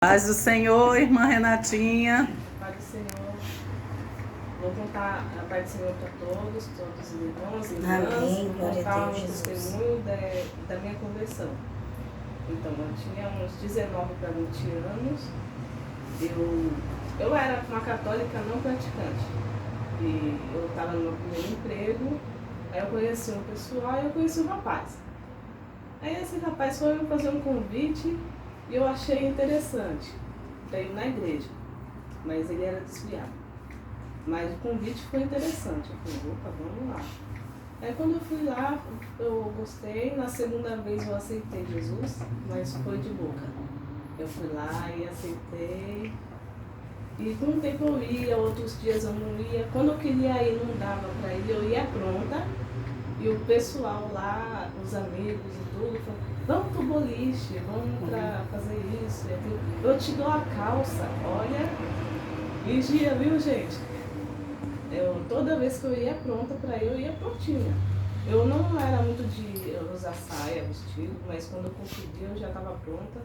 Paz do Senhor, irmã Renatinha. Pai do Senhor, vou contar a paz do Senhor para todos os irmãos e irmãs. Amém, Vou glória contar a um Deus, Jesus. testemunho da minha conversão. Então, eu tinha uns 19 para 20 anos. Eu era uma católica não praticante. E eu estava no meu primeiro emprego. Aí eu conheci um pessoal e eu conheci um rapaz. Aí esse rapaz foi me fazer um convite e eu achei interessante para ir na igreja. Mas ele era desviado. Mas o convite foi interessante. Eu falei, opa, vamos lá. Aí quando eu fui lá, eu gostei. Na segunda vez eu aceitei Jesus, mas foi de boca. Eu fui lá e aceitei. E com o tempo eu ia, outros dias eu não ia. Quando eu queria ir, não dava para ir, eu ia pronta. E o pessoal lá, os amigos e tudo, falaram, vamos pro boliche, vamos pra fazer isso. Eu te dou a calça, olha, vigia, viu, gente? Toda vez que eu ia pronta pra ir, eu ia prontinha. Eu não era muito de usar saia, vestido, mas quando eu conseguia, eu já estava pronta.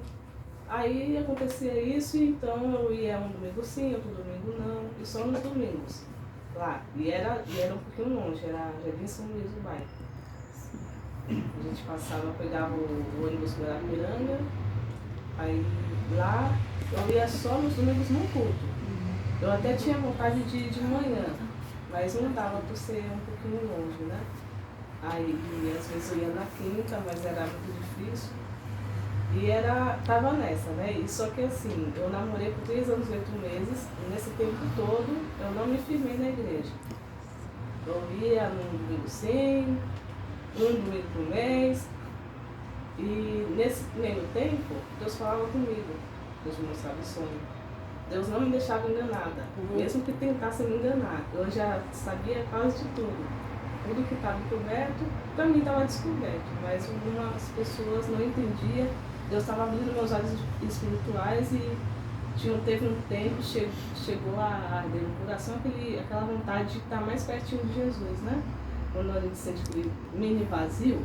Aí acontecia isso, então eu ia um domingo sim, outro domingo não, e só nos domingos lá. E era um pouquinho longe, era Jardim São Luís do Bairro. A gente passava, pegava o ônibus do Arapiranga, aí lá eu ia só nos domingos no culto. Eu até tinha vontade de ir de manhã, mas não dava por ser um pouquinho longe, né? Aí às vezes eu ia na quinta, mas era muito difícil. E tava nessa, né? E só que assim, eu namorei por 3 anos e 8 meses, e nesse tempo todo eu não me firmei na igreja. Eu ia num domingo sim, um domingo por mês, e nesse meio tempo, Deus falava comigo, Deus me mostrava o sonho. Deus não me deixava enganada, mesmo que tentasse me enganar. Eu já sabia quase de tudo. Tudo que estava encoberto, para mim estava descoberto, mas algumas pessoas não entendiam. Deus estava abrindo meus olhos espirituais e teve um tempo, chegou a arder no coração aquela vontade de estar mais pertinho de Jesus, né? Quando a gente sente aquele mini vazio,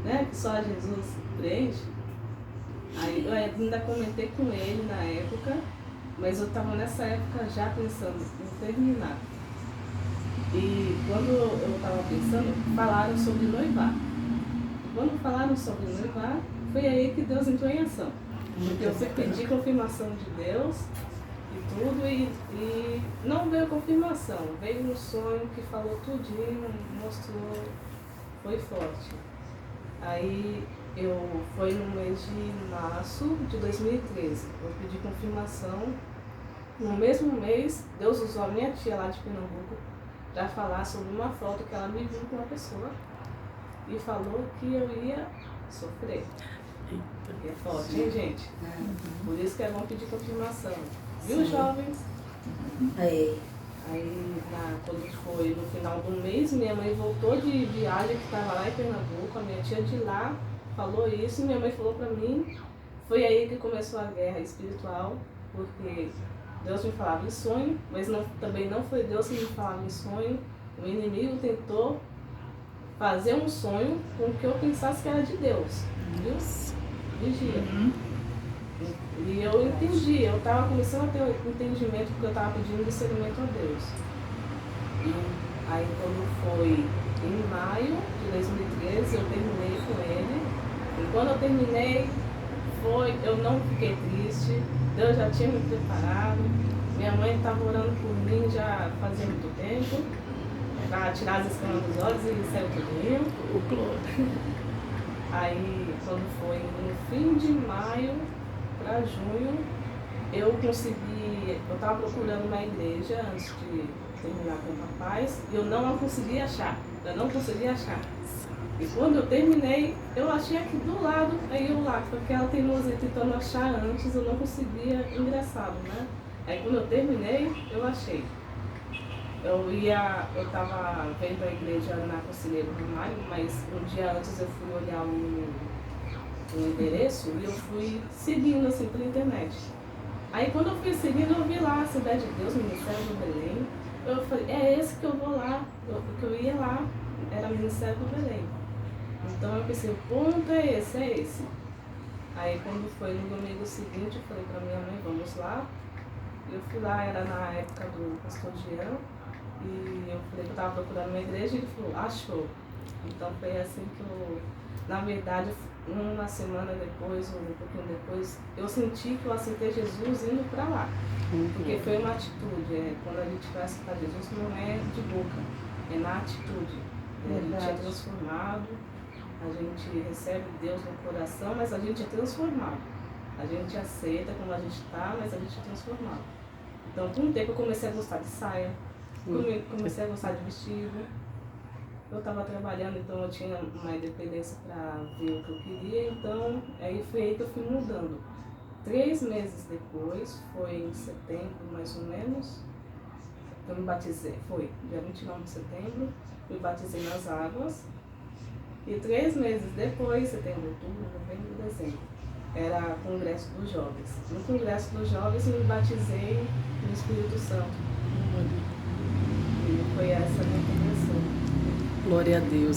né? Que só Jesus preenche. Aí eu ainda comentei com ele na época, mas eu estava nessa época já pensando em terminar. E quando eu estava pensando, falaram sobre noivar. Quando falaram sobre noivar, foi aí que Deus entrou em ação. Porque eu sempre pedi confirmação de Deus e tudo, e não veio confirmação. Veio um sonho que falou tudinho, mostrou, foi forte. Aí foi no mês de março de 2013, eu pedi confirmação. No mesmo mês, Deus usou a minha tia lá de Pernambuco para falar sobre uma foto que ela me viu com uma pessoa e falou que eu ia sofrer. É forte, hein, gente? Por isso que é bom pedir confirmação. Viu, jovens? Aí, Quando foi no final do mês, minha mãe voltou de viagem, que estava lá em Pernambuco, a minha tia de lá falou isso, e minha mãe falou para mim. Foi aí que começou a guerra espiritual, porque Deus me falava em sonho, mas também não foi Deus que me falava em sonho. O inimigo tentou fazer um sonho com que eu pensasse que era de Deus, viu? Vigia. E eu entendi, eu estava começando a ter um entendimento porque eu estava pedindo discernimento a Deus. E aí quando foi em maio de 2013, eu terminei com ele. E quando eu terminei, eu não fiquei triste, Deus já tinha me preparado. Minha mãe estava orando por mim já fazia muito tempo, para tirar as escamas dos olhos e saiu tudinho. Aí, quando foi no fim de maio para junho, eu estava procurando uma igreja antes de terminar com o rapaz, e eu não conseguia achar. E quando eu terminei, eu achei aqui do lado, aí eu lá, porque ela teimosia tentando achar antes, eu não conseguia engraçado, né? Aí quando eu terminei, eu achei. Eu estava vendo a igreja na Conselheiro Romário, mas um dia antes eu fui olhar o endereço e eu fui seguindo assim pela internet. Aí quando eu fui seguindo, eu vi lá a Cidade de Deus, Ministério do Belém. Eu falei, é esse que eu vou lá, que eu ia lá, era Ministério do Belém. Então eu pensei, o ponto é esse. Aí quando foi no domingo seguinte, eu falei pra minha mãe, vamos lá. Eu fui lá, era na época do pastor Jean, e eu falei que eu tava procurando uma igreja, e ele falou, achou. Então foi assim que eu, na verdade, uma semana depois, ou um pouquinho depois, eu senti que eu aceitei Jesus indo pra lá. Porque foi uma atitude, quando a gente vai aceitar Jesus não é de boca, é na atitude. A gente é transformado, a gente recebe Deus no coração, mas a gente é transformado. A gente aceita como a gente está, mas a gente é transformado. Então, com o tempo eu comecei a gostar de saia, comecei a gostar de vestido. Eu estava trabalhando, então eu tinha uma independência para ver o que eu queria, então aí foi aí que eu fui mudando. 3 meses depois, foi em setembro mais ou menos, eu me batizei, foi dia 29 de setembro, me batizei nas águas. E 3 meses depois, setembro, outubro, novembro, dezembro, era congresso dos jovens. No congresso dos jovens eu me batizei no Espírito Santo. E foi essa a minha conversão. Glória a Deus.